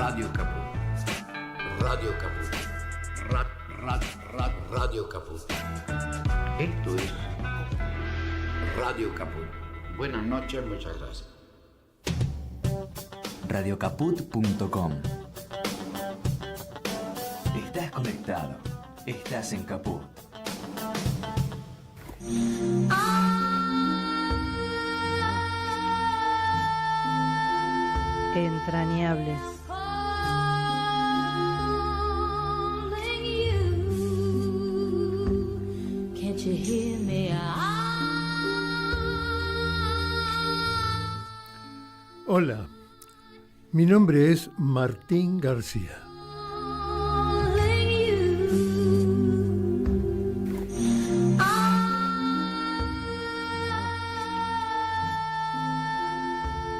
Radio Caput. Radio Caput. Radio Caput. Esto es Radio Caput. Buenas noches, muchas gracias. Radiocaput.com. Estás conectado. Estás en Caput. Entrañables. Hola, mi nombre es Martín García.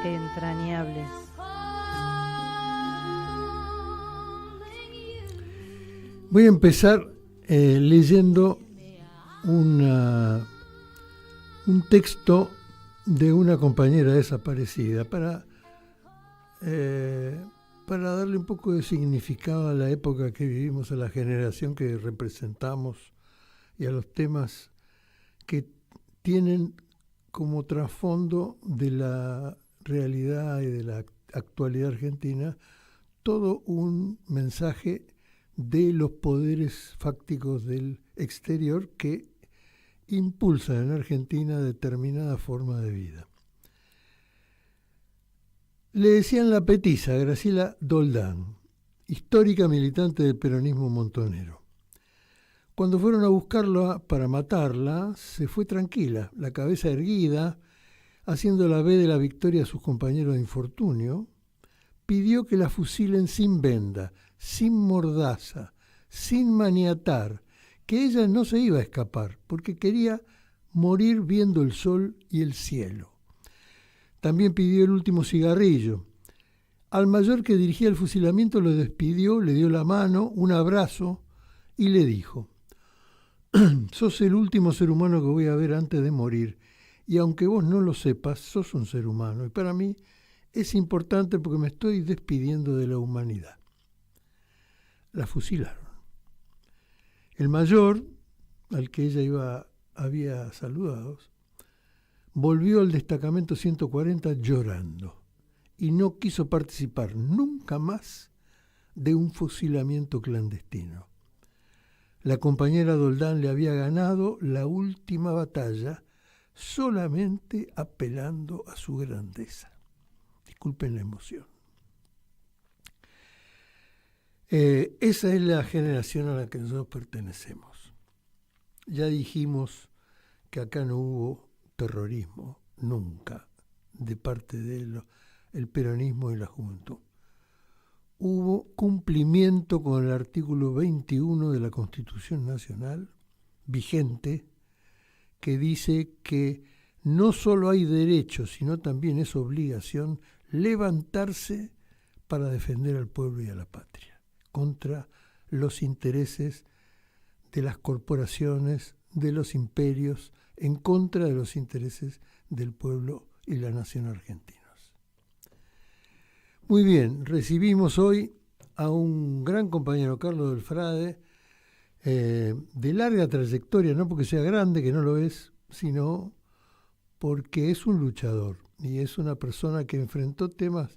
Entrañables. Voy a empezar leyendo un texto de una compañera desaparecida para darle un poco de significado a la época que vivimos, a la generación que representamos y a los temas que tienen como trasfondo de la realidad y de la actualidad argentina todo un mensaje de los poderes fácticos del exterior que impulsan en Argentina determinada forma de vida. Le decían la petiza a Graciela Doldán, histórica militante del peronismo montonero. Cuando fueron a buscarla para matarla, se fue tranquila, la cabeza erguida, haciendo la B de la victoria a sus compañeros de infortunio. Pidió que la fusilen sin venda, sin mordaza, sin maniatar, que ella no se iba a escapar, porque quería morir viendo el sol y el cielo. También pidió el último cigarrillo. Al mayor que dirigía el fusilamiento lo despidió, le dio la mano, un abrazo, y le dijo: «Sos el último ser humano que voy a ver antes de morir, y aunque vos no lo sepas, sos un ser humano, y para mí es importante porque me estoy despidiendo de la humanidad». La fusilaron. El mayor, al que ella había saludado, volvió al destacamento 140 llorando y no quiso participar nunca más de un fusilamiento clandestino. La compañera Doldán le había ganado la última batalla solamente apelando a su grandeza. Disculpen la emoción. Esa es la generación a la que nosotros pertenecemos. Ya dijimos que acá no hubo terrorismo, nunca, de parte del peronismo y la juventud. Hubo cumplimiento con el artículo 21 de la Constitución Nacional, vigente, que dice que no solo hay derecho, sino también es obligación levantarse para defender al pueblo y a la patria contra los intereses de las corporaciones, de los imperios, en contra de los intereses del pueblo y la nación argentinos. Muy bien, recibimos hoy a un gran compañero, Carlos del Frade, de larga trayectoria, no porque sea grande, que no lo es, sino porque es un luchador y es una persona que enfrentó temas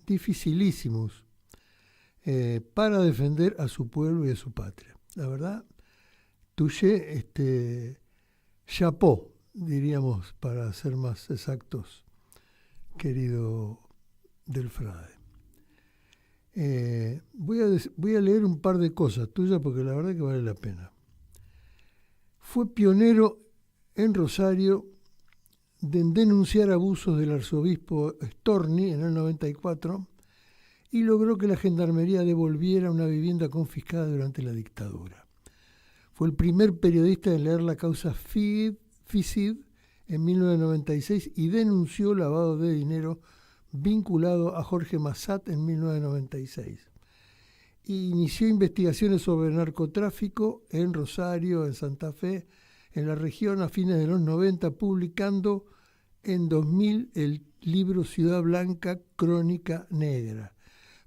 dificilísimos para defender a su pueblo y a su patria. La verdad, touché, chapeau, diríamos, para ser más exactos, querido del Frade. Voy a leer un par de cosas tuyas porque la verdad que vale la pena. Fue pionero en Rosario en denunciar abusos del arzobispo Storni en el 94 y logró que la gendarmería devolviera una vivienda confiscada durante la dictadura. Fue el primer periodista en leer la causa FICID en 1996 y denunció lavado de dinero vinculado a Jorge Massat en 1996. Inició investigaciones sobre narcotráfico en Rosario, en Santa Fe, en la región a fines de los 90, publicando en 2000 el libro Ciudad Blanca, Crónica Negra.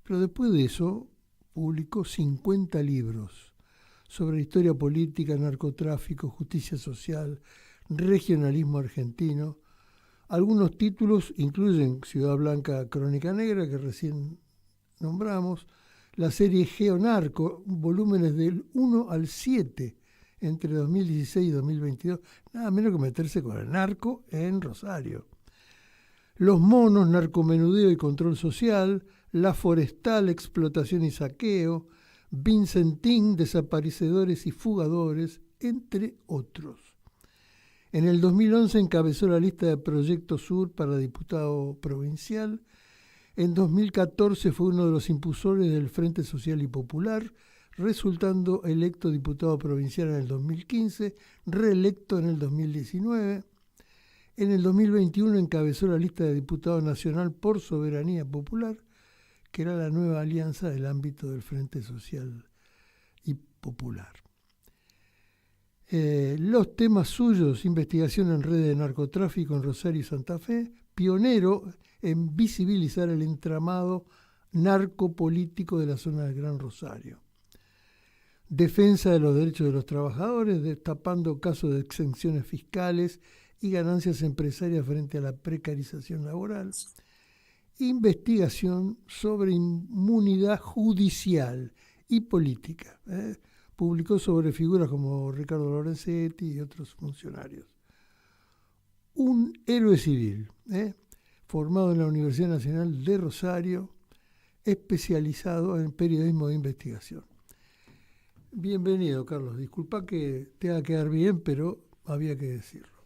Pero después de eso publicó 50 libros sobre historia política, narcotráfico, justicia social, regionalismo argentino. Algunos títulos incluyen Ciudad Blanca, Crónica Negra, que recién nombramos, la serie Geonarco, volúmenes del 1 al 7, entre 2016 y 2022, nada menos que meterse con el narco en Rosario. Los monos, narcomenudeo y control social, La forestal, explotación y saqueo, Vincentín, desaparecedores y fugadores, entre otros. En el 2011 encabezó la lista de Proyecto Sur para diputado provincial. En 2014 fue uno de los impulsores del Frente Social y Popular, resultando electo diputado provincial en el 2015, reelecto en el 2019. En el 2021 encabezó la lista de diputado nacional por Soberanía Popular, que era la nueva alianza del ámbito del Frente Social y Popular. Los temas suyos: investigación en redes de narcotráfico en Rosario y Santa Fe, pionero en visibilizar el entramado narcopolítico de la zona del Gran Rosario. Defensa de los derechos de los trabajadores, destapando casos de exenciones fiscales y ganancias empresarias frente a la precarización laboral. Investigación sobre inmunidad judicial y política. Publicó sobre figuras como Ricardo Lorenzetti y otros funcionarios. Un héroe civil, formado en la Universidad Nacional de Rosario, especializado en periodismo de investigación. Bienvenido, Carlos. Disculpa que te haga quedar bien, pero había que decirlo.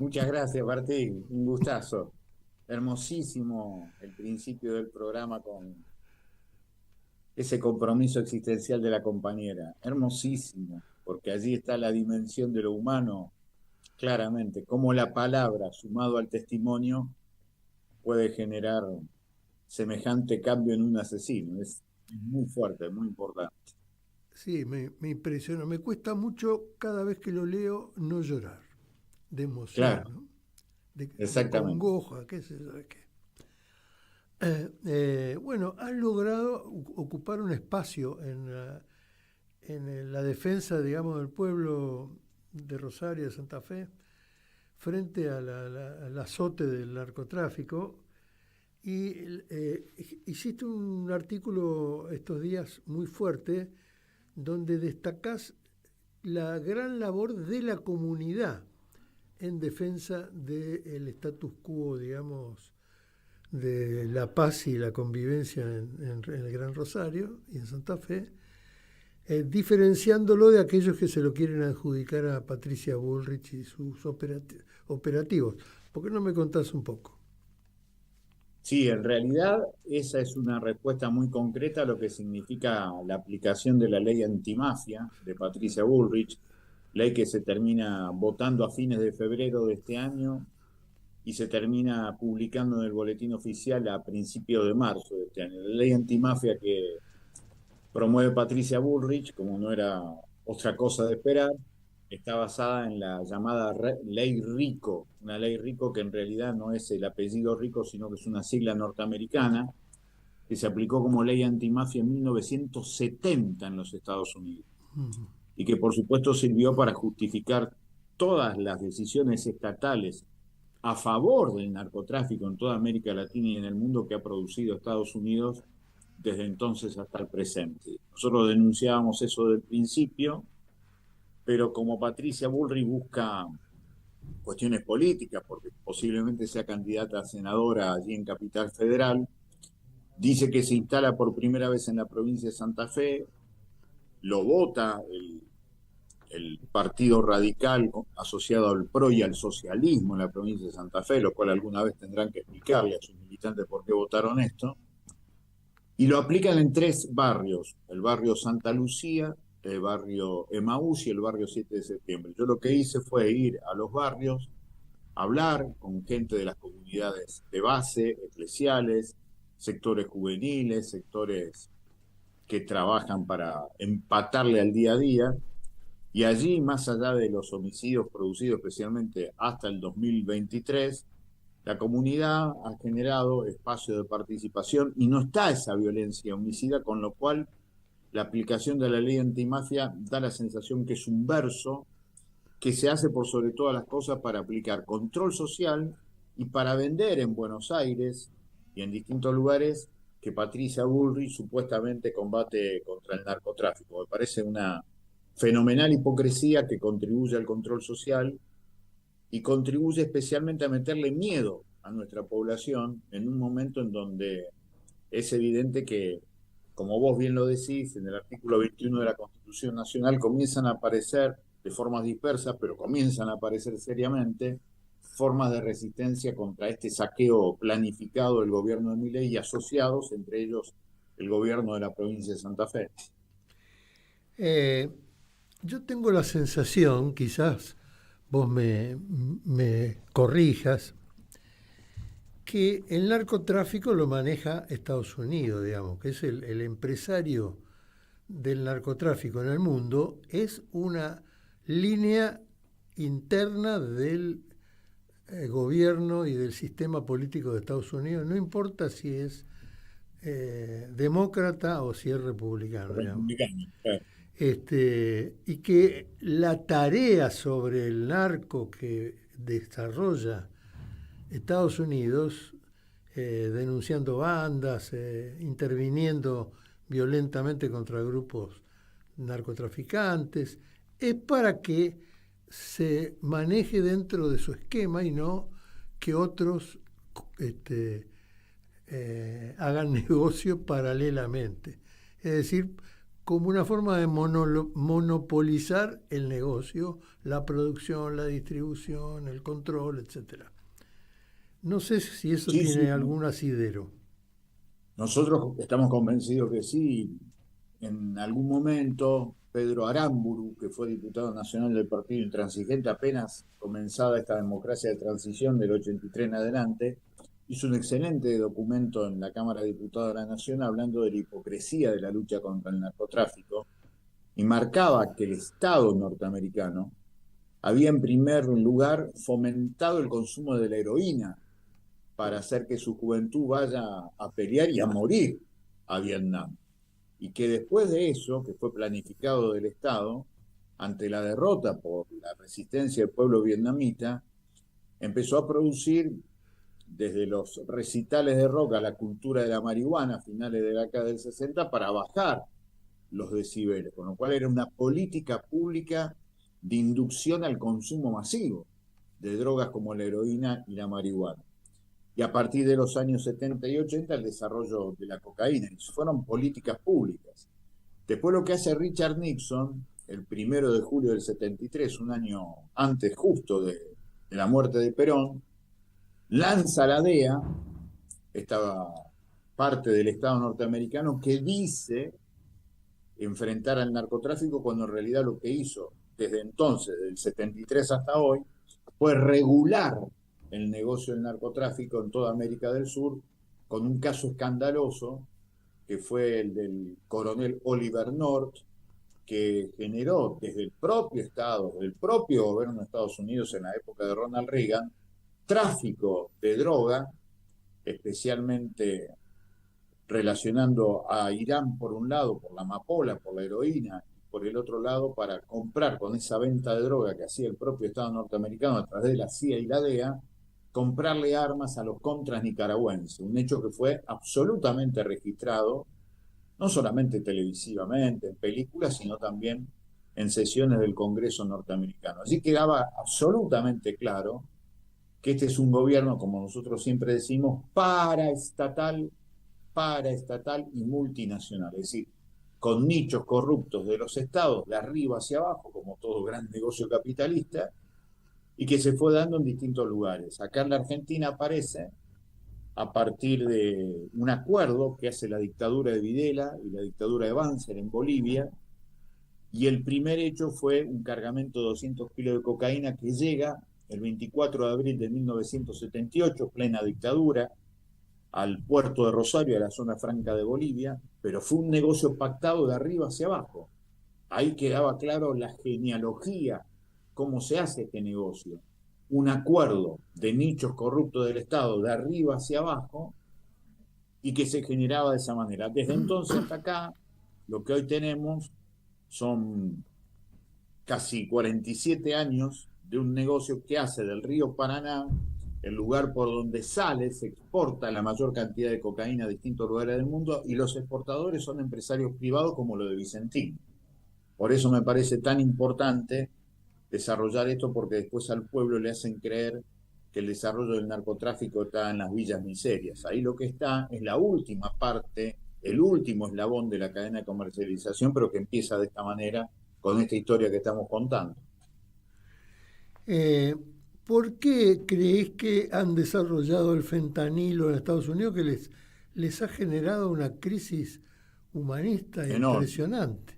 Muchas gracias, Martín. Un gustazo. Hermosísimo el principio del programa con ese compromiso existencial de la compañera. Hermosísimo, porque allí está la dimensión de lo humano, claramente, cómo la palabra, sumado al testimonio, puede generar semejante cambio en un asesino. Es muy fuerte, muy importante. Sí, me impresiona. Me cuesta mucho cada vez que lo leo no llorar, de emoción, Claro. ¿no? De Exactamente. congoja, qué sé yo de qué. Bueno, han logrado ocupar un espacio en la defensa, digamos, del pueblo de Rosario, de Santa Fe, frente al azote del narcotráfico. Y hiciste un artículo estos días muy fuerte donde destacás la gran labor de la comunidad en defensa del status quo, digamos, de la paz y la convivencia en el Gran Rosario y en Santa Fe, diferenciándolo de aquellos que se lo quieren adjudicar a Patricia Bullrich y sus operativos. ¿Por qué no me contás un poco? Sí, en realidad esa es una respuesta muy concreta a lo que significa la aplicación de la ley antimafia de Patricia Bullrich, ley que se termina votando a fines de febrero de este año y se termina publicando en el boletín oficial a principios de marzo de este año. La ley antimafia que promueve Patricia Bullrich, como no era otra cosa de esperar, está basada en la llamada Ley Rico, una ley Rico que en realidad no es el apellido Rico, sino que es una sigla norteamericana, que se aplicó como ley antimafia en 1970 en los Estados Unidos. Y que por supuesto sirvió para justificar todas las decisiones estatales a favor del narcotráfico en toda América Latina y en el mundo que ha producido Estados Unidos desde entonces hasta el presente. Nosotros denunciábamos eso del principio, pero como Patricia Bullrich busca cuestiones políticas, porque posiblemente sea candidata a senadora allí en Capital Federal, dice que se instala por primera vez en la provincia de Santa Fe, lo vota el Partido Radical asociado al PRO y al socialismo en la provincia de Santa Fe, lo cual alguna vez tendrán que explicarle a sus militantes por qué votaron esto, y lo aplican en 3 barrios: el barrio Santa Lucía, el barrio Emaús y el barrio 7 de septiembre. Yo lo que hice fue ir a los barrios, hablar con gente de las comunidades de base, eclesiales, sectores juveniles, sectores que trabajan para empatarle al día a día, y allí, más allá de los homicidios producidos especialmente hasta el 2023, La comunidad ha generado espacio de participación y no está esa violencia homicida, con lo cual la aplicación de la ley antimafia da la sensación que es un verso que se hace por sobre todas las cosas para aplicar control social y para vender en Buenos Aires y en distintos lugares que Patricia Bullrich supuestamente combate contra el narcotráfico. Me parece una fenomenal hipocresía que contribuye al control social y contribuye especialmente a meterle miedo a nuestra población en un momento en donde es evidente que, como vos bien lo decís, en el artículo 21 de la Constitución Nacional comienzan a aparecer de formas dispersas, pero comienzan a aparecer seriamente formas de resistencia contra este saqueo planificado del gobierno de Milei y asociados, entre ellos el gobierno de la provincia de Santa Fe. Yo tengo la sensación, quizás vos me corrijas, que el narcotráfico lo maneja Estados Unidos, digamos, que es el empresario del narcotráfico en el mundo, es una línea interna del gobierno y del sistema político de Estados Unidos, no importa si es demócrata o si es republicano. Claro. Y que la tarea sobre el narco que desarrolla Estados Unidos, denunciando bandas, interviniendo violentamente contra grupos narcotraficantes, es para que se maneje dentro de su esquema y no que otros hagan negocio paralelamente. Es decir, como una forma de monopolizar el negocio, la producción, la distribución, el control, etcétera. No sé si eso tiene algún asidero. Nosotros estamos convencidos que sí. En algún momento, Pedro Aramburu, que fue diputado nacional del Partido Intransigente, apenas comenzada esta democracia de transición del 83 en adelante, hizo un excelente documento en la Cámara de Diputados de la Nación hablando de la hipocresía de la lucha contra el narcotráfico y marcaba que el Estado norteamericano había en primer lugar fomentado el consumo de la heroína para hacer que su juventud vaya a pelear y a morir a Vietnam. Y que después de eso, que fue planificado del Estado, ante la derrota por la resistencia del pueblo vietnamita, empezó a producir desde los recitales de rock a la cultura de la marihuana a finales de la década del 60 para bajar los decibeles, con lo cual era una política pública de inducción al consumo masivo de drogas como la heroína y la marihuana. Y a partir de los años 70 y 80 el desarrollo de la cocaína. Y fueron políticas públicas. Después lo que hace Richard Nixon, el 1 de julio del 73, un año antes justo de la muerte de Perón, lanza la DEA, esta parte del Estado norteamericano que dice enfrentar al narcotráfico cuando en realidad lo que hizo desde entonces, del 73 hasta hoy, fue regular el negocio del narcotráfico en toda América del Sur, con un caso escandaloso que fue el del coronel Oliver North, que generó desde el propio Estado, desde el propio gobierno de Estados Unidos en la época de Ronald Reagan, tráfico de droga, especialmente relacionando a Irán por un lado, por la amapola, por la heroína, y por el otro lado para comprar con esa venta de droga que hacía el propio Estado norteamericano a través de la CIA y la DEA, comprarle armas a los contras nicaragüenses, un hecho que fue absolutamente registrado, no solamente televisivamente, en películas, sino también en sesiones del Congreso norteamericano. Allí quedaba absolutamente claro que este es un gobierno, como nosotros siempre decimos, paraestatal y multinacional, es decir, con nichos corruptos de los estados de arriba hacia abajo, como todo gran negocio capitalista, y que se fue dando en distintos lugares. Acá en la Argentina aparece a partir de un acuerdo que hace la dictadura de Videla y la dictadura de Banzer en Bolivia, y el primer hecho fue un cargamento de 200 kilos de cocaína que llega el 24 de abril de 1978, plena dictadura, al puerto de Rosario, a la zona franca de Bolivia, pero fue un negocio pactado de arriba hacia abajo. Ahí quedaba claro la genealogía, cómo se hace este negocio. un acuerdo de nichos corruptos del Estado de arriba hacia abajo y que se generaba de esa manera. Desde entonces hasta acá, lo que hoy tenemos son casi 47 años de un negocio que hace del río Paraná el lugar por donde sale, se exporta la mayor cantidad de cocaína a distintos lugares del mundo, y los exportadores son empresarios privados como lo de Vicentín. Por eso me parece tan importante desarrollar esto, porque después al pueblo le hacen creer que el desarrollo del narcotráfico está en las villas miserias. Ahí lo que está es la última parte, el último eslabón de la cadena de comercialización, pero que empieza de esta manera con esta historia que estamos contando. ¿Por qué crees que han desarrollado el fentanilo en Estados Unidos, que les ha generado una crisis humanista impresionante?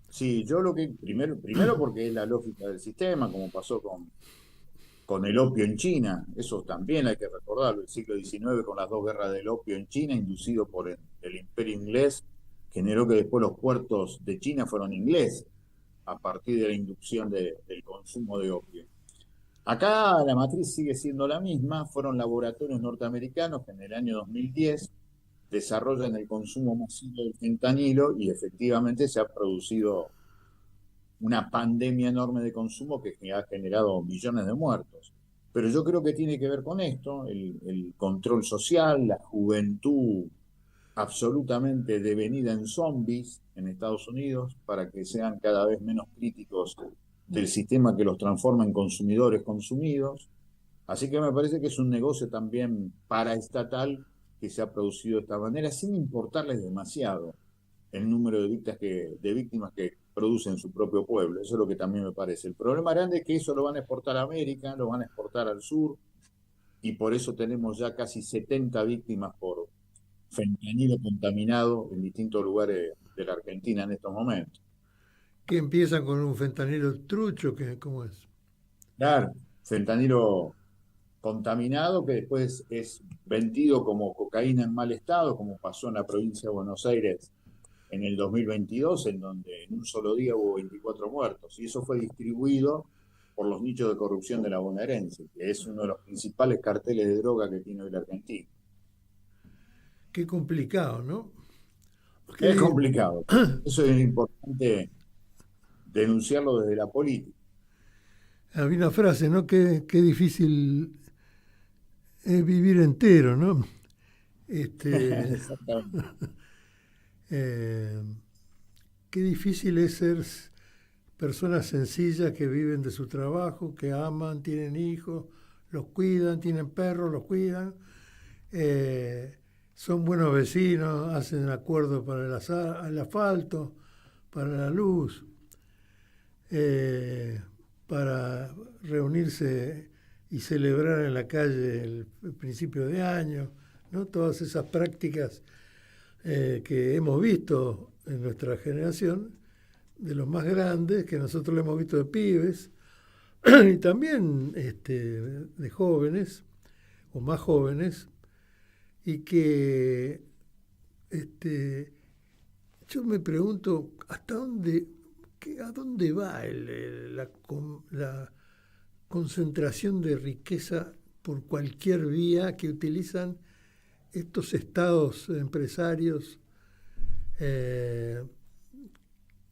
Sí, yo lo que primero porque es la lógica del sistema, como pasó con el opio en China. Eso también hay que recordarlo. El siglo XIX, con las dos guerras del opio en China, inducido por el imperio inglés, generó que después los puertos de China fueron ingleses, a partir de la inducción del consumo de opio. Acá la matriz sigue siendo la misma. Fueron laboratorios norteamericanos que en el año 2010 desarrollan el consumo masivo del fentanilo, y efectivamente se ha producido una pandemia enorme de consumo que ha generado millones de muertos. Pero yo creo que tiene que ver con esto, el control social, la juventud absolutamente devenida en zombies en Estados Unidos, para que sean cada vez menos críticos del sistema que los transforma en consumidores consumidos. Así que me parece que es un negocio también paraestatal que se ha producido de esta manera, sin importarles demasiado el número de víctimas que producen su propio pueblo. Eso es lo que también me parece. El problema grande es que eso lo van a exportar a América, lo van a exportar al sur, y por eso tenemos ya casi 70 víctimas por fentanilo contaminado en distintos lugares de la Argentina en estos momentos. Que empiezan con un fentanilo trucho, ¿cómo es? Claro, fentanilo contaminado que después es vendido como cocaína en mal estado, como pasó en la provincia de Buenos Aires en el 2022, en donde en un solo día hubo 24 muertos, y eso fue distribuido por los nichos de corrupción de la bonaerense, que es uno de los principales carteles de droga que tiene hoy la Argentina. Qué complicado, ¿no? Es complicado. Eso es importante denunciarlo desde la política. Había una frase, ¿no? Qué difícil es vivir entero, ¿no? Exactamente. Qué difícil es ser personas sencillas que viven de su trabajo, que aman, tienen hijos, los cuidan, tienen perros, los cuidan, son buenos vecinos, hacen acuerdos para el asfalto, para la luz, para reunirse y celebrar en la calle el principio de año, ¿no? Todas esas prácticas que hemos visto en nuestra generación, de los más grandes, que nosotros lo hemos visto de pibes, y también de jóvenes, o más jóvenes, y que yo me pregunto a dónde va la concentración de riqueza por cualquier vía que utilizan estos estados empresarios,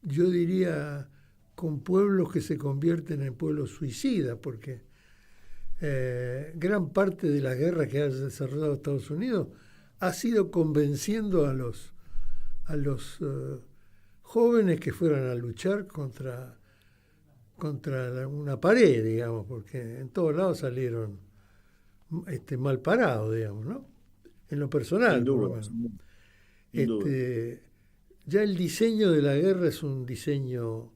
yo diría, con pueblos que se convierten en pueblos suicidas, porque gran parte de la guerra que ha desarrollado Estados Unidos ha sido convenciendo a los jóvenes que fueran a luchar contra una pared, digamos, porque en todos lados salieron mal parados, digamos, ¿no? En lo personal, Sin duda, por lo menos. sin duda. Ya el diseño de la guerra es un diseño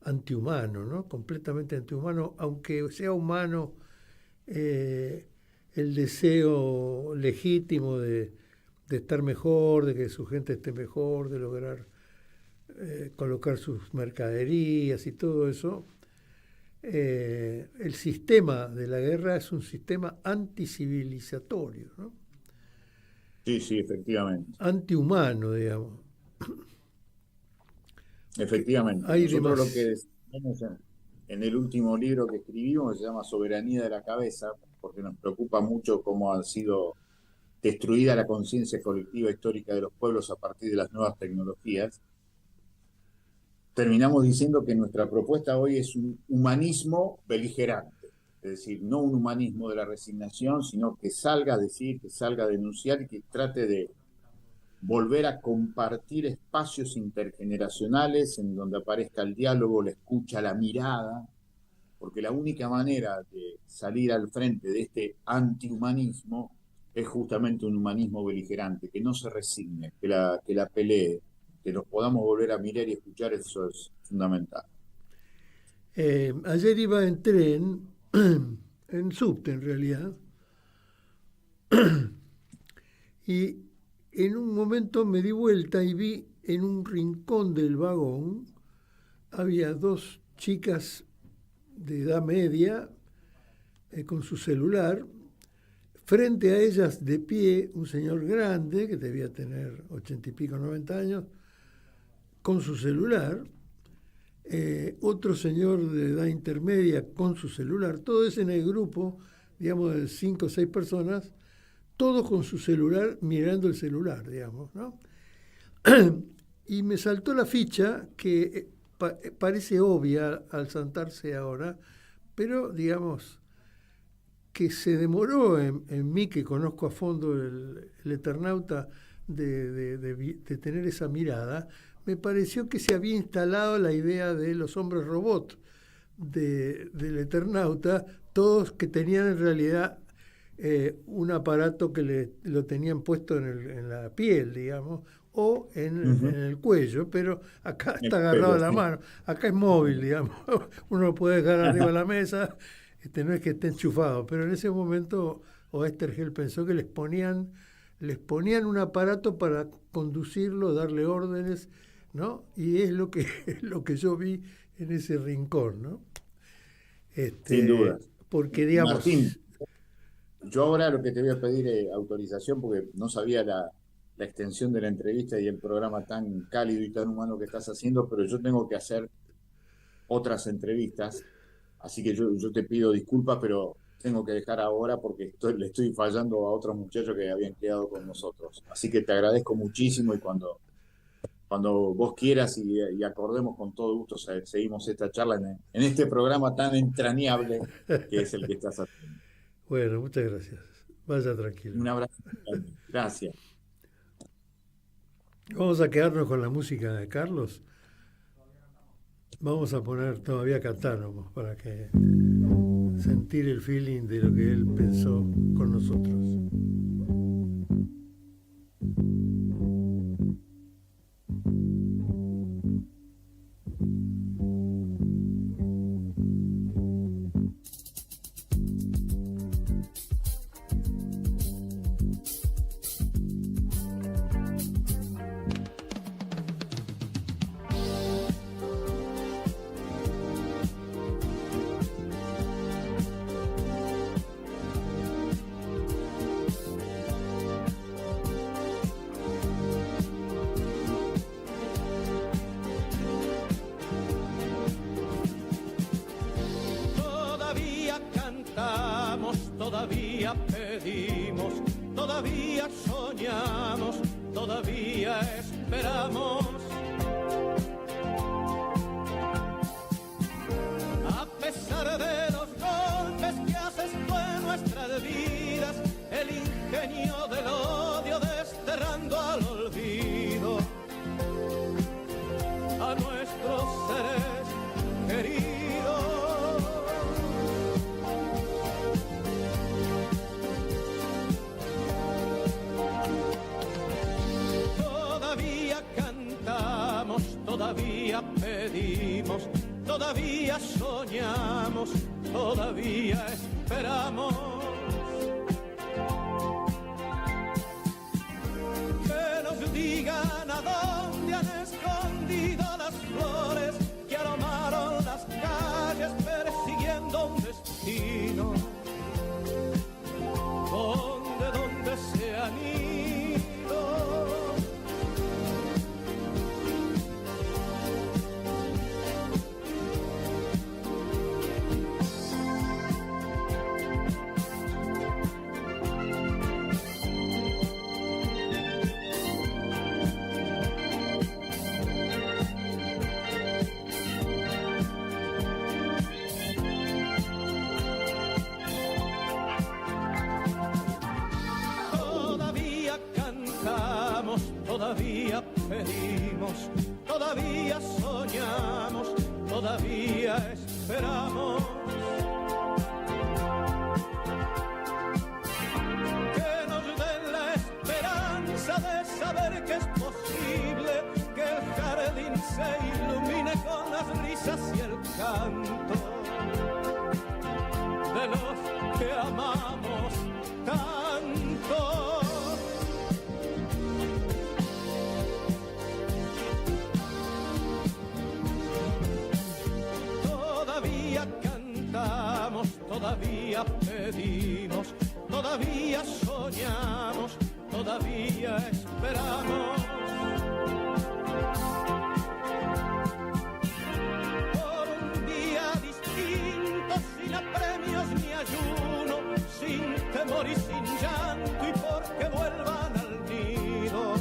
antihumano, ¿no? Completamente antihumano, aunque sea humano el deseo legítimo de estar mejor, de que su gente esté mejor, de lograr colocar sus mercaderías y todo eso. El sistema de la guerra es un sistema anticivilizatorio, ¿no? Sí, efectivamente. Antihumano, digamos. Efectivamente. Hay Nosotros lo que decimos en el último libro que escribimos, que se llama Soberanía de la Cabeza, porque nos preocupa mucho cómo ha sido destruida la conciencia colectiva histórica de los pueblos a partir de las nuevas tecnologías. Terminamos diciendo que nuestra propuesta hoy es un humanismo beligerante, es decir, no un humanismo de la resignación, sino que salga a decir, que salga a denunciar y que trate de volver a compartir espacios intergeneracionales en donde aparezca el diálogo, la escucha, la mirada, porque la única manera de salir al frente de este antihumanismo es justamente un humanismo beligerante, que no se resigne, que la pelee, que nos podamos volver a mirar y escuchar, eso es fundamental. Ayer iba en tren, en subte en realidad, y en un momento me di vuelta y vi en un rincón del vagón, había dos chicas de edad media con su celular, frente a ellas de pie un señor grande, que debía tener 80 y pico, 90 años, con su celular, otro señor de edad intermedia con su celular, todo eso en el grupo, digamos, de 5 o 6 personas, todos con su celular, mirando el celular, digamos, ¿no? Y me saltó la ficha que parece obvia al saltarse ahora, pero, digamos, que se demoró en mí, que conozco a fondo el Eternauta, de tener esa mirada. Me pareció que se había instalado la idea de los hombres robot del Eternauta, todos que tenían en realidad un aparato que lo tenían puesto en la piel, digamos, o en el cuello, pero acá está agarrado a la mano, acá es móvil, digamos, uno lo puede dejar arriba de la mesa, no es que esté enchufado, pero en ese momento Oesterheld pensó que les ponían un aparato para conducirlo, darle órdenes, ¿no? Y es lo que yo vi en ese rincón, ¿no? Sin duda. Porque, digamos... Martín, yo ahora lo que te voy a pedir es autorización, porque no sabía la extensión de la entrevista y el programa tan cálido y tan humano que estás haciendo, pero yo tengo que hacer otras entrevistas, así que yo te pido disculpas, pero tengo que dejar ahora porque le estoy fallando a otros muchachos que habían quedado con nosotros. Así que te agradezco muchísimo y cuando vos quieras y acordemos, con todo gusto seguimos esta charla en este programa tan entrañable que es el que estás haciendo. Bueno, muchas gracias. Vaya tranquilo. Un abrazo. Gracias. Vamos a quedarnos con la música de Carlos. Vamos a poner todavía Cantánamos para que sentir el feeling de lo que él pensó con nosotros. Todavía pedimos, todavía soñamos, todavía esperamos. A pesar de los golpes que asestó en nuestras vidas, el ingenio del odio desterrando al olvido a nuestros seres queridos. Todavía pedimos, todavía soñamos, todavía esperamos. Que nos digan a dónde han escondido las flores que aromaron las calles persiguiendo un destino. ¿Dónde se han ido? todavía pedimos, todavía soñamos, todavía esperamos. Que nos den la esperanza de saber que es posible que el jardín se ilumine con las risas y el canto de los que amamos tanto. Todavía cantamos, todavía pedimos, todavía soñamos, todavía esperamos. Por un día distinto, sin apremios ni ayuno, sin temor y sin llanto, y porque vuelvan al nido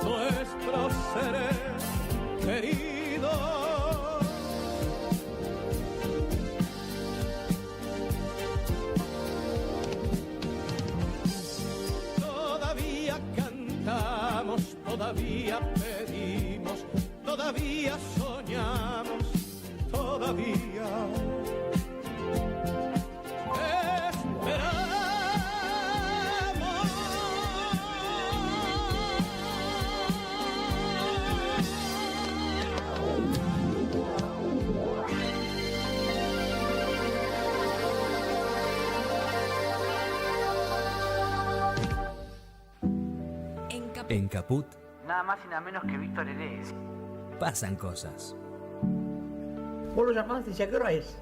nuestros seres queridos. Todavía cantamos, todavía pedimos, todavía soñamos, todavía En Caput Nada más y nada menos que Víctor Heredia. pasan cosas. Vos lo llamás y decís, ¿a qué hora es?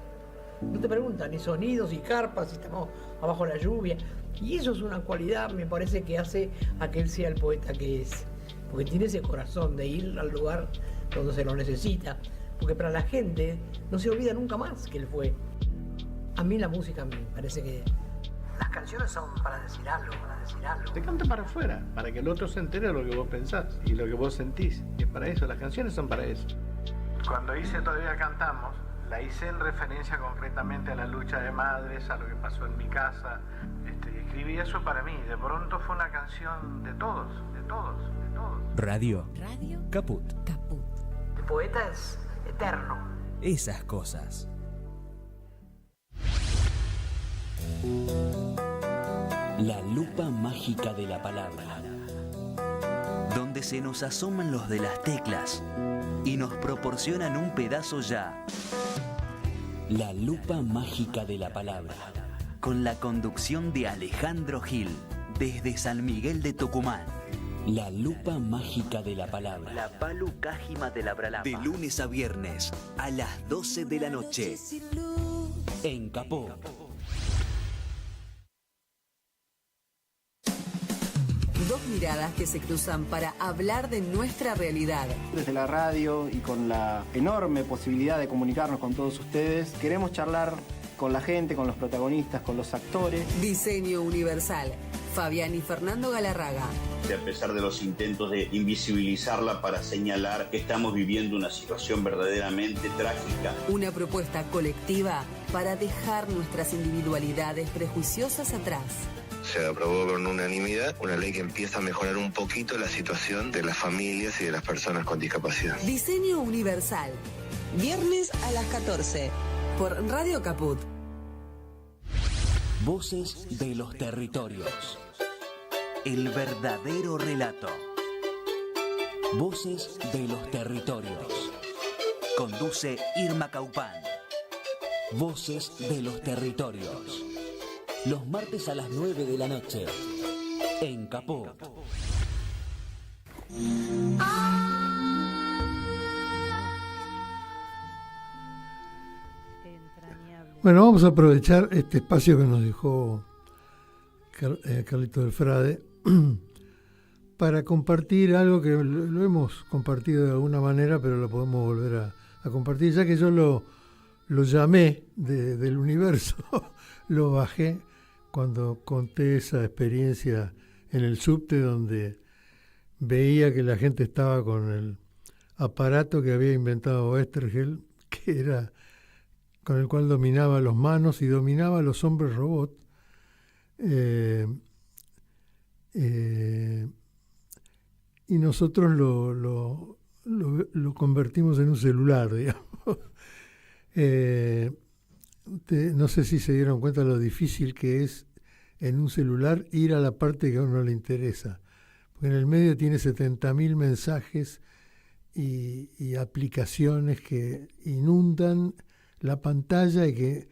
No te preguntan ni sonidos, ni carpas, si estamos abajo de la lluvia. Y eso es una cualidad, me parece, que hace a que él sea el poeta que es. Porque tiene ese corazón de ir al lugar donde se lo necesita. Porque para la gente no se olvida nunca más que él fue. A mí la música me parece que las canciones son para decir algo, para decir algo. Te canta para afuera, para que el otro se entere de lo que vos pensás y lo que vos sentís. Y es para eso, las canciones son para eso. Cuando hice Todavía Cantamos, la hice en referencia concretamente a la lucha de madres, a lo que pasó en mi casa. Y escribí eso para mí. De pronto fue una canción de todos, de todos, de todos. Radio Caput. El poeta es eterno. Esas cosas. La lupa mágica de la palabra, donde se nos asoman los de las teclas y nos proporcionan un pedazo ya. La lupa mágica de la palabra, con la conducción de Alejandro Gil, desde San Miguel de Tucumán. La lupa mágica de la palabra. La palu cájima de la bralapa. De lunes a viernes, a las 12 de la noche. En Capó. Dos miradas que se cruzan para hablar de nuestra realidad. Desde la radio y con la enorme posibilidad de comunicarnos con todos ustedes, queremos charlar con la gente, con los protagonistas, con los actores. Diseño Universal. Fabián y Fernando Galarraga. A pesar de los intentos de invisibilizarla para señalar que estamos viviendo una situación verdaderamente trágica. Una propuesta colectiva para dejar nuestras individualidades prejuiciosas atrás. Se aprobó con unanimidad una ley que empieza a mejorar un poquito la situación de las familias y de las personas con discapacidad. Diseño Universal. Viernes a las 14. Por Radio Caput. Voces de los territorios. El verdadero relato. Voces de los territorios. Conduce Irma Caupán. Voces de los territorios. Los martes a las 9 de la noche. En Capó. Bueno, vamos a aprovechar este espacio que nos dejó Carlito del Frade para compartir algo que lo hemos compartido de alguna manera, pero lo podemos volver a compartir, ya que yo lo llamé del universo, lo bajé cuando conté esa experiencia en el subte donde veía que la gente estaba con el aparato que había inventado Oesterheld, que era con el cual dominaba los manos y dominaba a los hombres robot, y nosotros lo convertimos en un celular, digamos. No sé si se dieron cuenta lo difícil que es en un celular ir a la parte que a uno le interesa. Porque en el medio tiene 70.000 mensajes y aplicaciones que inundan la pantalla y que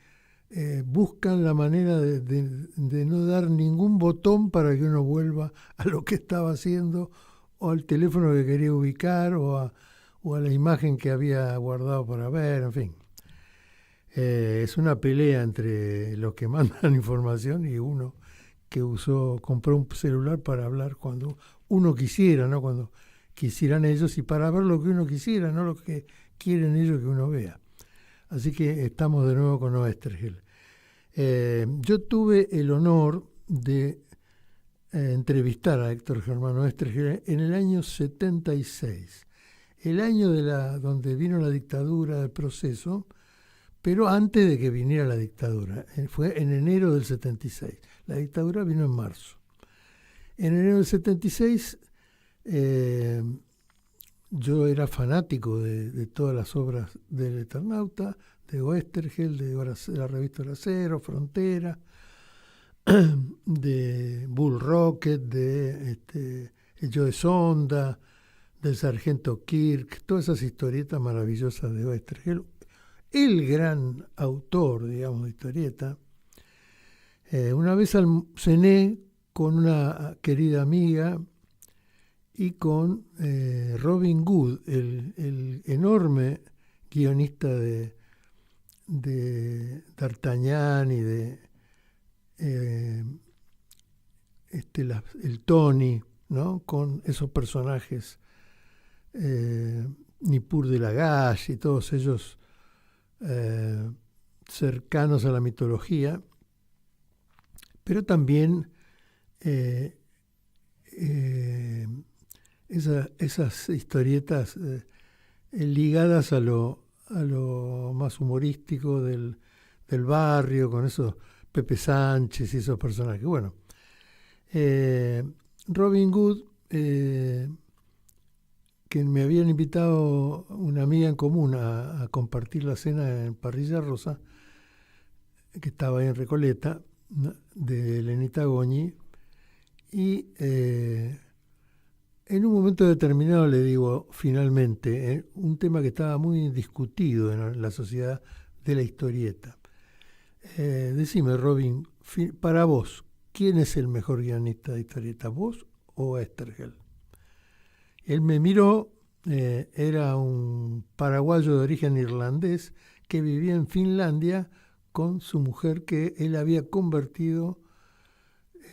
buscan la manera de no dar ningún botón para que uno vuelva a lo que estaba haciendo o al teléfono que quería ubicar o a la imagen que había guardado para ver, en fin. Es una pelea entre los que mandan información y uno que compró un celular para hablar cuando uno quisiera, no cuando quisieran ellos, y para ver lo que uno quisiera, no lo que quieren ellos que uno vea. Así que estamos de nuevo con Oesterheld. Yo tuve el honor de entrevistar a Héctor Germán Oesterheld en el año 76, el año donde vino la dictadura del proceso, pero antes de que viniera la dictadura. Fue en enero del 76. La dictadura vino en marzo. En enero del 76 yo era fanático de todas las obras del Eternauta, de Oesterheld, de la revista Acero, Frontera, de Bull Rocket, de Joe Sonda, del Sargento Kirk, todas esas historietas maravillosas de Oesterheld. El gran autor, digamos, de historieta. Una vez cené con una querida amiga y con Robin Good, el enorme guionista de D'Artagnan y de el Tony, ¿no? Con esos personajes, Nippur de Lagache y todos ellos cercanos a la mitología, pero también esas historietas ligadas a lo más humorístico del barrio, con esos Pepe Sánchez y esos personajes. Bueno, Robin Good, que me habían invitado una amiga en común a compartir la cena en Parrilla Rosa, que estaba ahí en Recoleta, ¿no? De Lenita Goñi, y en un momento determinado le digo, finalmente, un tema que estaba muy discutido en la sociedad de la historieta. Decime, Robin, para vos, ¿quién es el mejor guionista de historieta, vos o Oesterheld? Él me miró, era un paraguayo de origen irlandés que vivía en Finlandia con su mujer, que él había convertido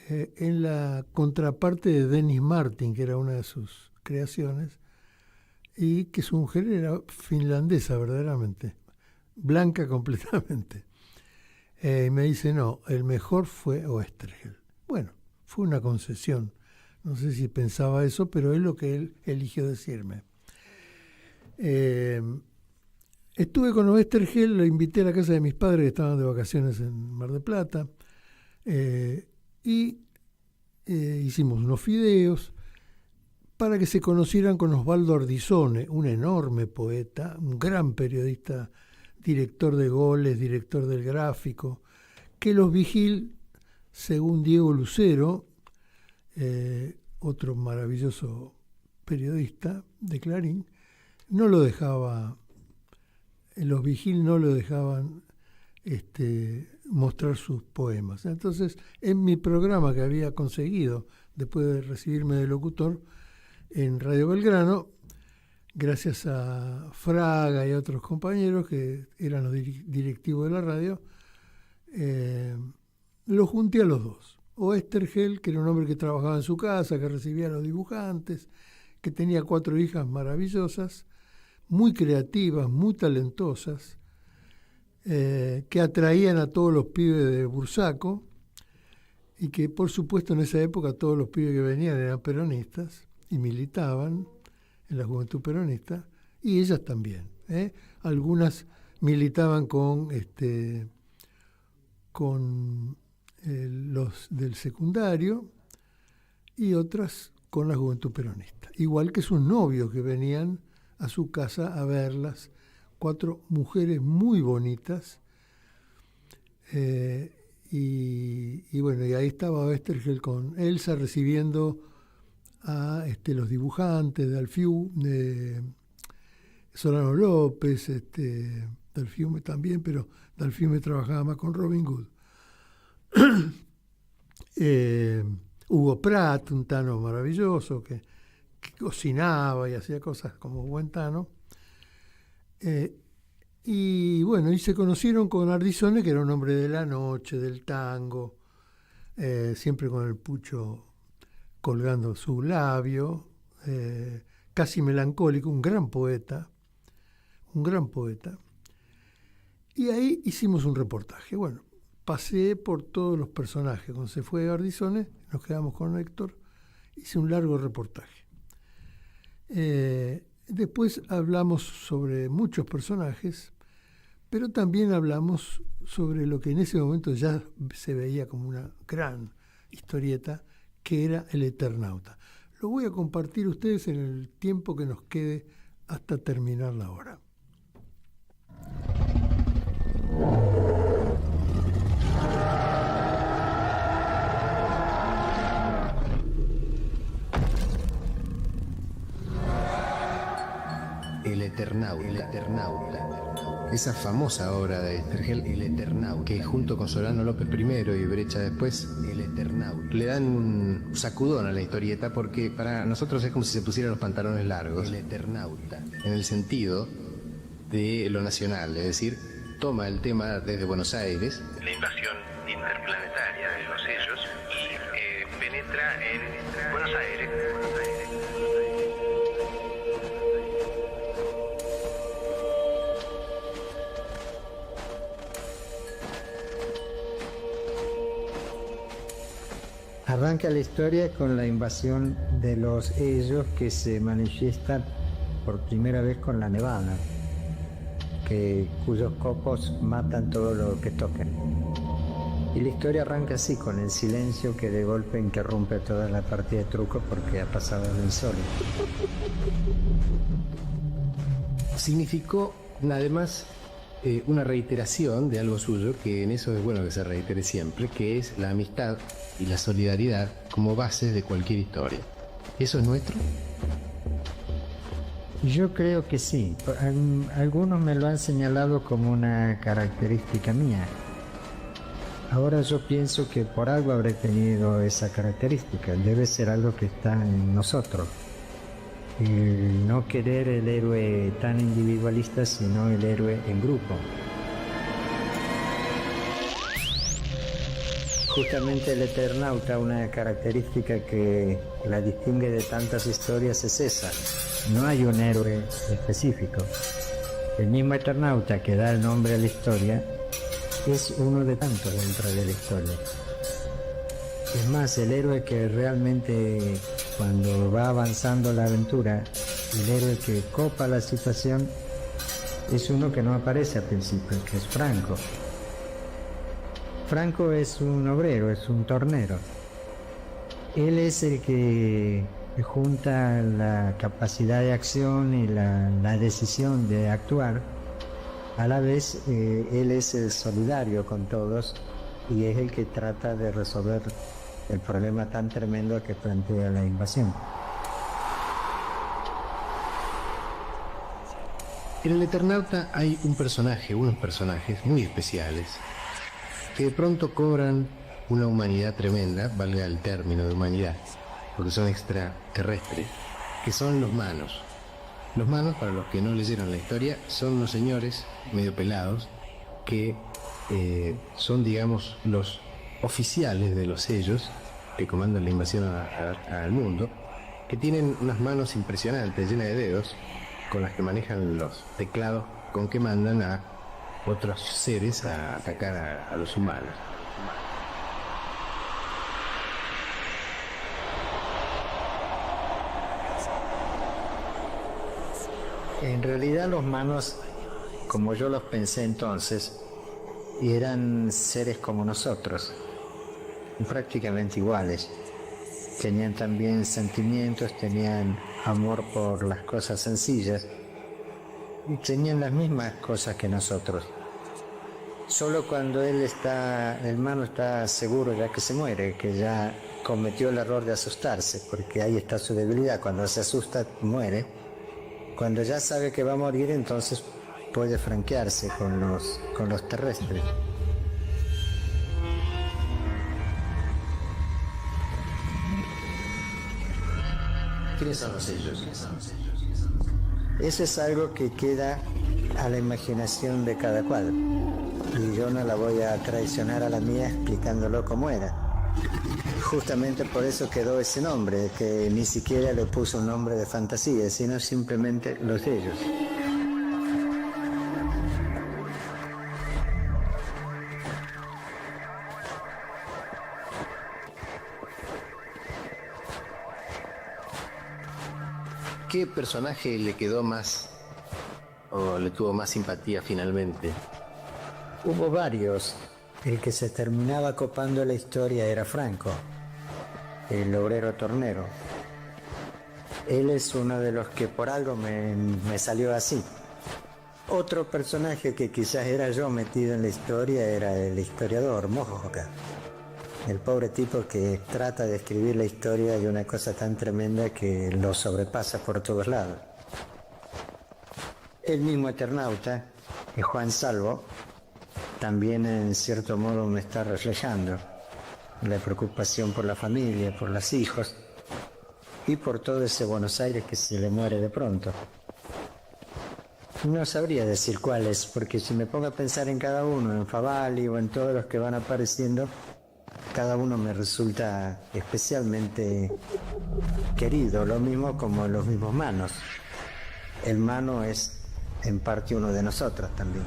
en la contraparte de Dennis Martin, que era una de sus creaciones, y que su mujer era finlandesa verdaderamente, blanca completamente. Y me dice, no, el mejor fue Oesterheld. Bueno, fue una concesión. No sé si pensaba eso, pero es lo que él eligió decirme. Estuve con Oesterheld, lo invité a la casa de mis padres que estaban de vacaciones en Mar del Plata, y hicimos unos fideos para que se conocieran con Osvaldo Ardizone, un enorme poeta, un gran periodista, director de Goles, director del Gráfico, que Los Vigil, según Diego Lucero, otro maravilloso periodista de Clarín, no lo dejaba, Los Vigil no lo dejaban mostrar sus poemas. Entonces, en mi programa que había conseguido, después de recibirme de locutor, en Radio Belgrano, gracias a Fraga y a otros compañeros que eran los directivos de la radio, lo junté a los dos. Oesterheld, que era un hombre que trabajaba en su casa, que recibía a los dibujantes, que tenía 4 hijas maravillosas, muy creativas, muy talentosas, que atraían a todos los pibes de Bursaco, y que por supuesto en esa época todos los pibes que venían eran peronistas y militaban en la Juventud Peronista, y ellas también. Algunas militaban con los del secundario y otras con la Juventud Peronista. Igual que sus novios que venían a su casa a verlas, 4 mujeres muy bonitas. Y bueno, y ahí estaba Oesterheld con Elsa recibiendo a los dibujantes de Alfiú, de Solano López, Dalfiume también, pero Dalfiume trabajaba más con Robin Hood. Hugo Pratt, un Tano maravilloso que cocinaba y hacía cosas como buen Tano. Y bueno, y se conocieron con Ardisone, que era un hombre de la noche, del tango, siempre con el pucho colgando su labio, casi melancólico, un gran poeta. Y ahí hicimos un reportaje. Bueno, pasé por todos los personajes. Cuando se fue Ardisone, nos quedamos con Héctor, hice un largo reportaje. Después hablamos sobre muchos personajes, pero también hablamos sobre lo que en ese momento ya se veía como una gran historieta, que era El Eternauta. Lo voy a compartir ustedes en el tiempo que nos quede hasta terminar la hora. El Eternauta. Esa famosa obra de Oesterheld, El Eternauta, que junto con Solano López primero y Brecha después, El Eternauta, le dan un sacudón a la historieta porque para nosotros es como si se pusieran los pantalones largos. El Eternauta, en el sentido de lo nacional, es decir, toma el tema desde Buenos Aires, la invasión interplanetaria de los sellos, y penetra en Buenos Aires. Arranca la historia con la invasión de los ellos que se manifiestan por primera vez con la nevada, cuyos copos matan todo lo que toquen. Y la historia arranca así, con el silencio que de golpe interrumpe toda la partida de truco porque ha pasado lo insólito. Significó, además, una reiteración de algo suyo, que en eso es bueno que se reitere siempre, que es la amistad y la solidaridad como bases de cualquier historia. ¿Eso es nuestro? Yo creo que sí. Algunos me lo han señalado como una característica mía. Ahora yo pienso que por algo habré tenido esa característica. Debe ser algo que está en nosotros. No querer el héroe tan individualista, sino el héroe en grupo. Justamente el Eternauta, una característica que la distingue de tantas historias es esa. No hay un héroe específico. El mismo Eternauta que da el nombre a la historia es uno de tantos dentro de la historia. Es más, el héroe que realmente, cuando va avanzando la aventura, el héroe que copa la situación es uno que no aparece al principio, que es Franco. Franco es un obrero, es un tornero. Él es el que junta la capacidad de acción y la decisión de actuar. A la vez, él es el solidario con todos y es el que trata de resolver el problema tan tremendo que plantea la invasión. En el Eternauta hay unos personajes muy especiales, que de pronto cobran una humanidad tremenda, valga el término de humanidad, porque son extraterrestres, que son los manos. Los manos, para los que no leyeron la historia, son unos señores medio pelados que son, digamos, los oficiales de los sellos que comandan la invasión al mundo, que tienen unas manos impresionantes, llenas de dedos, con las que manejan los teclados con que mandan a otros seres a atacar a los humanos. En realidad los manos, como yo los pensé entonces, eran seres como nosotros, prácticamente iguales. tenían también sentimientos, tenían amor por las cosas sencillas y tenían las mismas cosas que nosotros. Solo cuando el hermano está seguro ya que se muere, que ya cometió el error de asustarse, porque ahí está su debilidad. Cuando se asusta, muere. Cuando ya sabe que va a morir, entonces puede franquearse con los terrestres. ¿Quiénes son los ellos? Eso es algo que queda a la imaginación de cada cual. Y yo no la voy a traicionar a la mía explicándolo cómo era. Justamente por eso quedó ese nombre, que ni siquiera le puso un nombre de fantasía, sino simplemente los ellos. ¿Qué personaje le quedó más o le tuvo más simpatía finalmente? Hubo varios. El que se terminaba copando la historia era Franco, el obrero tornero. Él es uno de los que por algo me salió así. Otro personaje que quizás era yo metido en la historia era el historiador, Mojoca. El pobre tipo que trata de escribir la historia de una cosa tan tremenda que lo sobrepasa por todos lados. El mismo Eternauta, Juan Salvo, también en cierto modo me está reflejando la preocupación por la familia, por los hijos y por todo ese Buenos Aires que se le muere de pronto. No sabría decir cuáles, porque si me pongo a pensar en cada uno, en Favalli o en todos los que van apareciendo, cada uno me resulta especialmente querido, lo mismo como los mismos Manos. El Mano es en parte uno de nosotros también.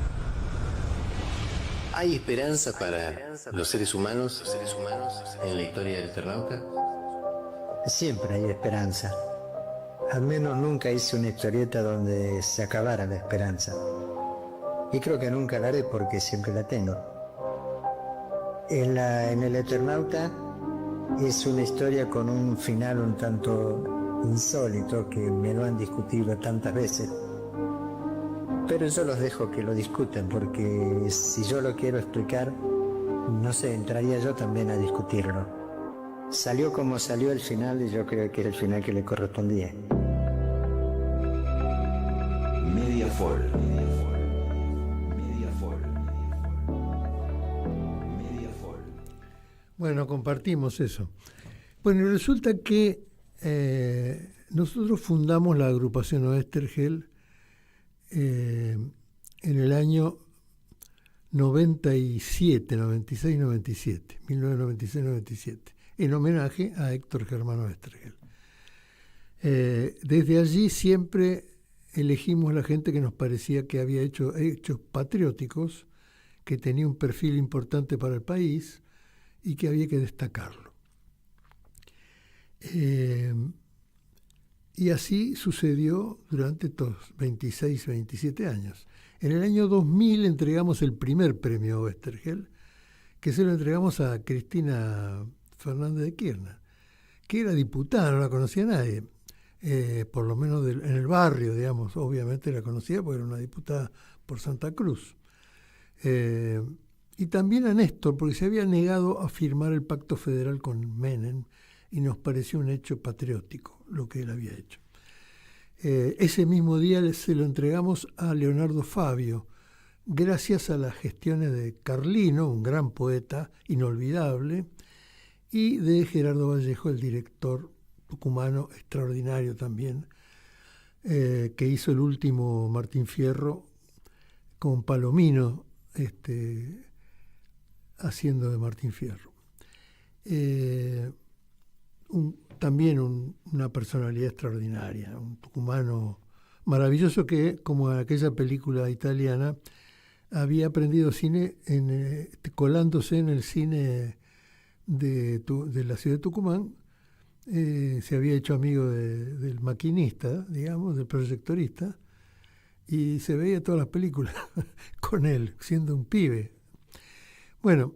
¿Hay esperanza para los seres humanos en la historia del Eternauta? Siempre hay esperanza. Al menos nunca hice una historieta donde se acabara la esperanza. Y creo que nunca la haré porque siempre la tengo. En el Eternauta es una historia con un final un tanto insólito que me lo han discutido tantas veces. Pero yo los dejo que lo discutan, porque si yo lo quiero explicar, no sé, entraría yo también a discutirlo. Salió como salió el final y yo creo que era el final que le correspondía. Mediafol. Bueno, compartimos eso. Bueno, resulta que nosotros fundamos la agrupación Oestergel en el año 1996-97, en homenaje a Héctor Germán Oestergel. Desde allí siempre elegimos la gente que nos parecía que había hecho hechos patrióticos, que tenía un perfil importante para el país y que había que destacarlo. Y así sucedió durante estos 26, 27 años. En el año 2000 entregamos el primer premio Oestergel, que se lo entregamos a Cristina Fernández de Kirchner, que era diputada, no la conocía nadie, por lo menos en el barrio, digamos, obviamente la conocía porque era una diputada por Santa Cruz. Y también a Néstor, porque se había negado a firmar el pacto federal con Menem, y nos pareció un hecho patriótico lo que él había hecho. Ese mismo día se lo entregamos a Leonardo Fabio, gracias a las gestiones de Carlino, un gran poeta inolvidable, y de Gerardo Vallejo, el director tucumano extraordinario también, que hizo el último Martín Fierro con Palomino, haciendo de Martín Fierro. También una personalidad extraordinaria, un tucumano maravilloso que, como en aquella película italiana, había aprendido cine colándose en el cine de la ciudad de Tucumán. Se había hecho amigo del maquinista, digamos, del proyectorista, y se veía todas las películas con él, siendo un pibe. Bueno,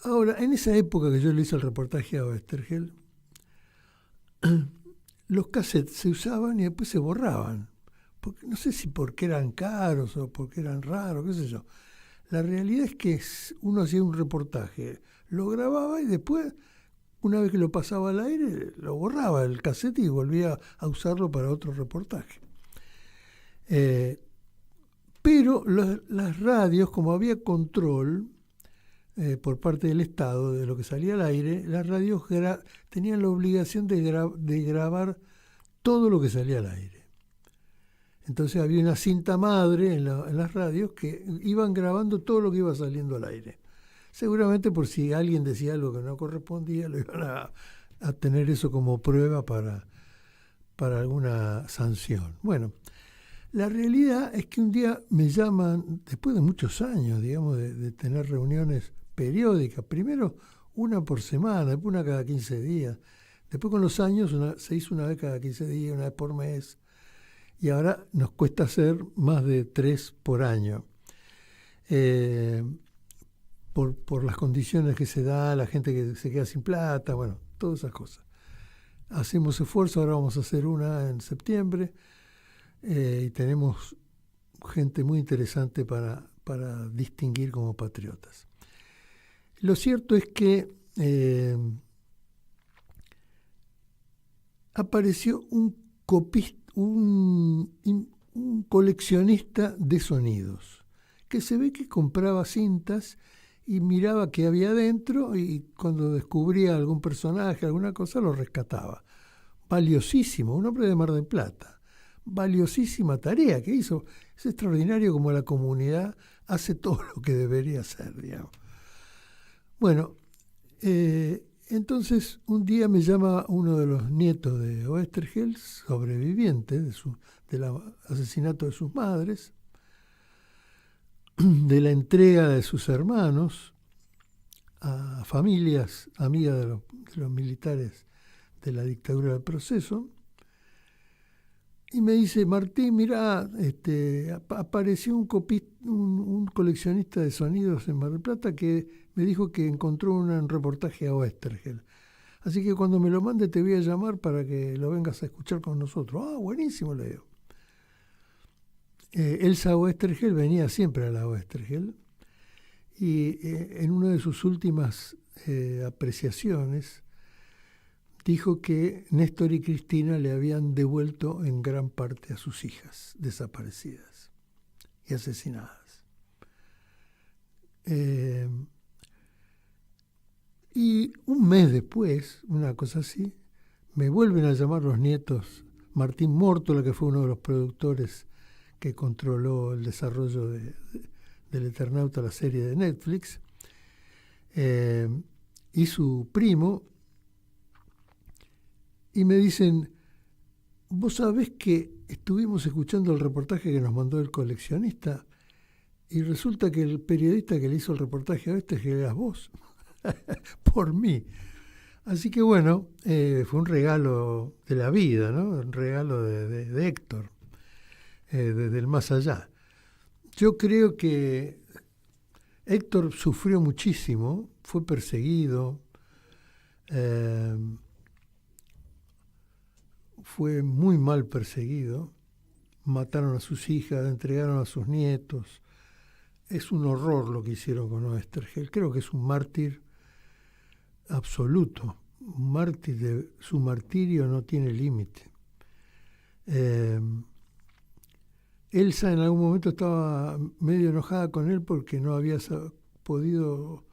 Ahora, en esa época que yo le hice el reportaje a Oesterheld, los cassettes se usaban y después se borraban. Porque, no sé si porque eran caros o porque eran raros, qué sé yo. La realidad es que uno hacía un reportaje, lo grababa y después, una vez que lo pasaba al aire, lo borraba el cassette y volvía a usarlo para otro reportaje. Pero las radios, como había control por parte del Estado de lo que salía al aire, las radios tenían la obligación de grabar todo lo que salía al aire. Entonces había una cinta madre en las radios que iban grabando todo lo que iba saliendo al aire. Seguramente por si alguien decía algo que no correspondía, lo iban a tener eso como prueba para alguna sanción. Bueno, la realidad es que un día me llaman, después de muchos años, digamos, de tener reuniones periódicas, primero una por semana, después una cada 15 días, después con los años se hizo una vez cada 15 días, una vez por mes, y ahora nos cuesta hacer más de 3 por año. Por las condiciones que se da, la gente que se queda sin plata, bueno, todas esas cosas. Hacemos esfuerzo, ahora vamos a hacer una en septiembre, y tenemos gente muy interesante para distinguir como patriotas. Lo cierto es que apareció un coleccionista de sonidos, que se ve que compraba cintas y miraba qué había dentro y cuando descubría algún personaje, alguna cosa, lo rescataba. Valiosísimo, un hombre de Mar del Plata. Valiosísima tarea que hizo. Es extraordinario como la comunidad hace todo lo que debería hacer, digamos. Bueno, entonces un día me llama uno de los nietos de Oesterheld, sobreviviente del asesinato de sus madres, de la entrega de sus hermanos a familias amigas de los militares de la dictadura del proceso, y me dice: Martín, mirá, apareció un coleccionista de sonidos en Mar del Plata que me dijo que encontró un reportaje a Oesterheld. Así que cuando me lo mande te voy a llamar para que lo vengas a escuchar con nosotros. Ah, buenísimo, le digo. Elsa Oesterheld venía siempre a la Oesterheld y en una de sus últimas apreciaciones dijo que Néstor y Cristina le habían devuelto en gran parte a sus hijas desaparecidas y asesinadas. Y un mes después, una cosa así, me vuelven a llamar los nietos, Martín Mórtola, que fue uno de los productores que controló el desarrollo del Eternauta, la serie de Netflix, y su primo, y me dicen: vos sabés que estuvimos escuchando el reportaje que nos mandó el coleccionista y resulta que el periodista que le hizo el reportaje a que eras vos, por mí. Así que bueno, fue un regalo de la vida, ¿no? Un regalo de Héctor, desde el más allá. Yo creo que Héctor sufrió muchísimo, fue perseguido, fue muy mal perseguido, mataron a sus hijas, entregaron a sus nietos. Es un horror lo que hicieron con Oesterheld. Creo que es un mártir absoluto, un mártir su martirio no tiene límite. Elsa en algún momento estaba medio enojada con él porque no había podido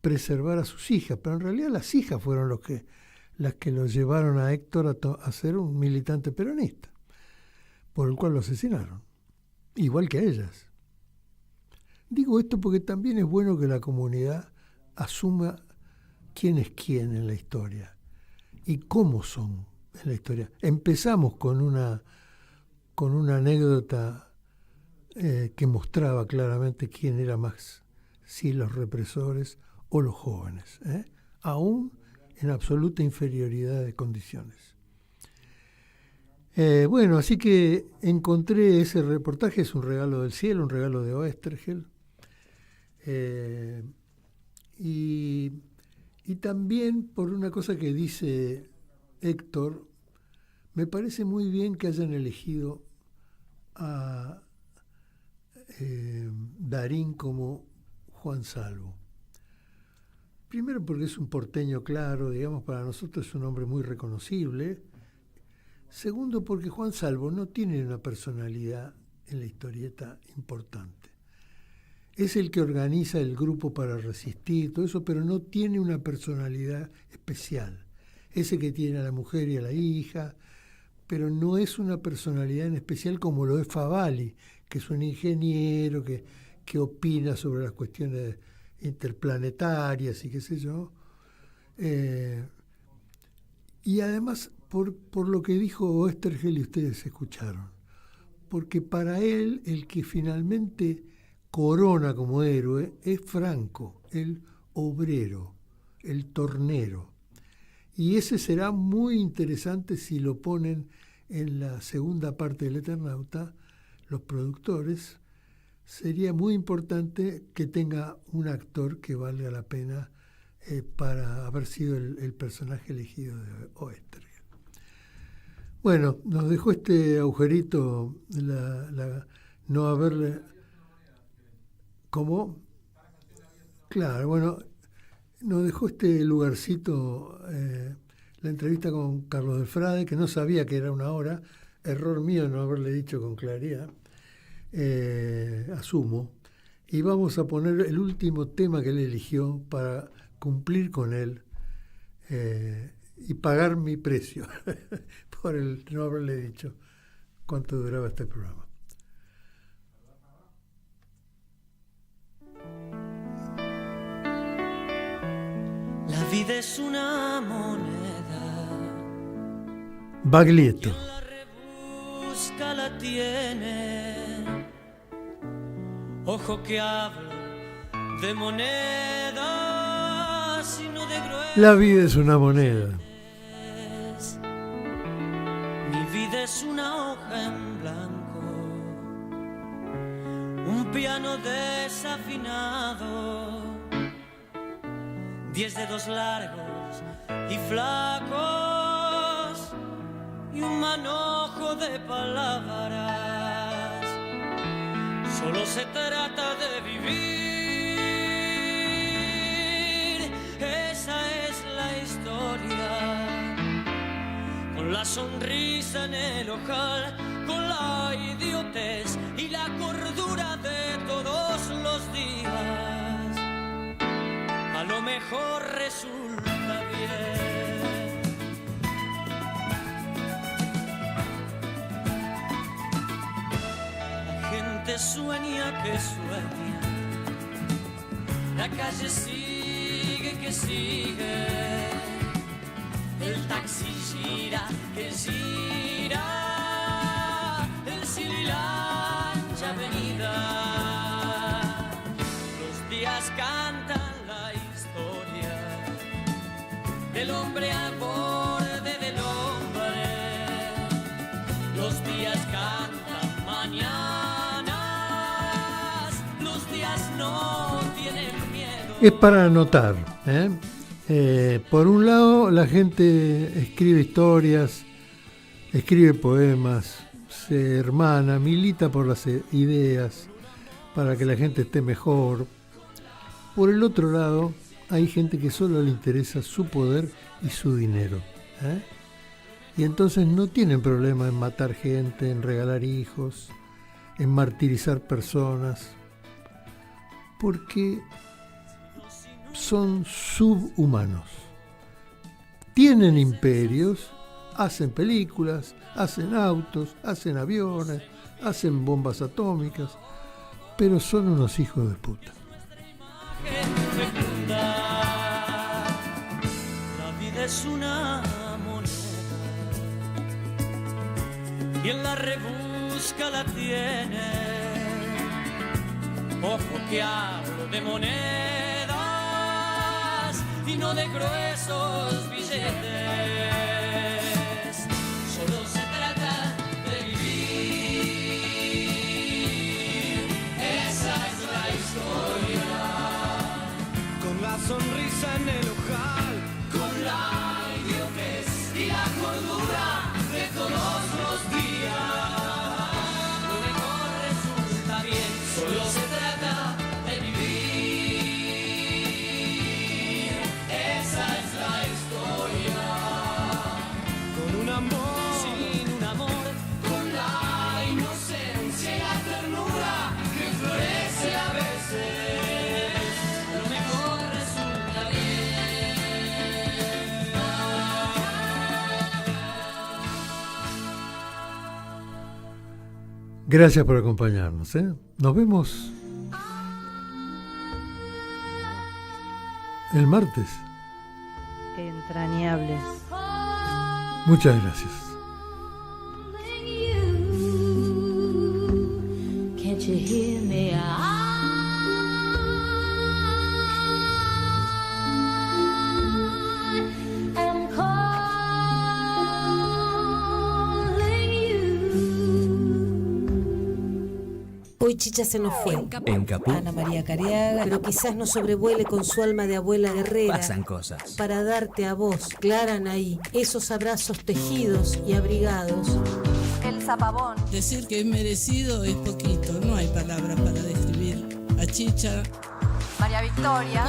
preservar a sus hijas, pero en realidad las hijas fueron las que lo llevaron a Héctor a ser un militante peronista, por el cual lo asesinaron, igual que a ellas. Digo esto porque también es bueno que la comunidad asuma quién es quién en la historia y cómo son en la historia. Empezamos con una anécdota que mostraba claramente quién era más, si los represores o los jóvenes, aún en absoluta inferioridad de condiciones. Bueno, así que encontré ese reportaje, es un regalo del cielo, un regalo de Oesterheld, Y también por una cosa que dice Héctor, me parece muy bien que hayan elegido a Darín como Juan Salvo. Primero porque es un porteño claro, digamos, para nosotros es un hombre muy reconocible. Segundo porque Juan Salvo no tiene una personalidad en la historieta importante. Es el que organiza el grupo para resistir, todo eso, pero no tiene una personalidad especial. Ese que tiene a la mujer y a la hija, pero no es una personalidad en especial como lo es Favali, que es un ingeniero que opina sobre las cuestiones interplanetarias y qué sé yo. Y además, por lo que dijo Oesterheld y ustedes escucharon, porque para él el que finalmente corona como héroe es Franco, el obrero, el tornero. Y ese será muy interesante si lo ponen en la segunda parte del Eternauta, los productores. Sería muy importante que tenga un actor que valga la pena para haber sido el personaje elegido de Oesterheld. Bueno, nos dejó este agujerito no haberle... ¿Cómo? Claro, bueno, nos dejó este lugarcito la entrevista con Carlos del Frade, que no sabía que era una hora, error mío no haberle dicho con claridad, asumo, y vamos a poner el último tema que él eligió para cumplir con él y pagar mi precio por el no haberle dicho cuánto duraba este programa. La vida es una moneda. Baglietto. Quien la rebusca la tiene. Ojo que hablo de monedas y no de gruesos. La vida es una moneda. Mi vida es una hoja en blanco. Un piano desafinado. 10 dedos largos y flacos y un manojo de palabras. Solo se trata de vivir, esa es la historia. Con la sonrisa en el ojal, con la idiotez y la cordura de todos los días. A lo mejor resulta bien. La gente sueña que sueña. La calle sigue que sigue. El taxi gira que gira. El Sililancha avenida. Los días cantan del hombre al borde del hombre. Los días cantan mañanas, los días no tienen miedo. Es para anotar, por un lado, la gente escribe historias, escribe poemas, se hermana, milita por las ideas para que la gente esté mejor. Por el otro lado, hay gente que solo le interesa su poder y su dinero. Y entonces no tienen problema en matar gente, en regalar hijos, en martirizar personas, porque son subhumanos. Tienen imperios, hacen películas, hacen autos, hacen aviones, hacen bombas atómicas, pero son unos hijos de puta. La vida es una moneda. Quien la rebusca la tiene. Ojo que hablo de monedas y no de gruesos billetes. Solo se trata de vivir. Esa es la historia. Con la y la cordura de todos los días. Lo mejor resulta bien, solo se trata de vivir. Esa es la historia. Con un amor, sin un amor, con la inocencia y la ternura que florece a veces. Lo mejor resulta Gracias por acompañarnos. Nos vemos el martes. Entrañables. Muchas gracias. Can't you hear me? I'm calling you. Hoy Chicha se nos fue. En Caput Ana María Cariaga, pero quizás nos sobrevuele con su alma de abuela guerrera. pasan cosas. Para darte a vos, Clara Anaí, esos abrazos tejidos y abrigados. El Zapabón. Decir que es merecido es poquito, no hay palabras para describir a Chicha. María Victoria.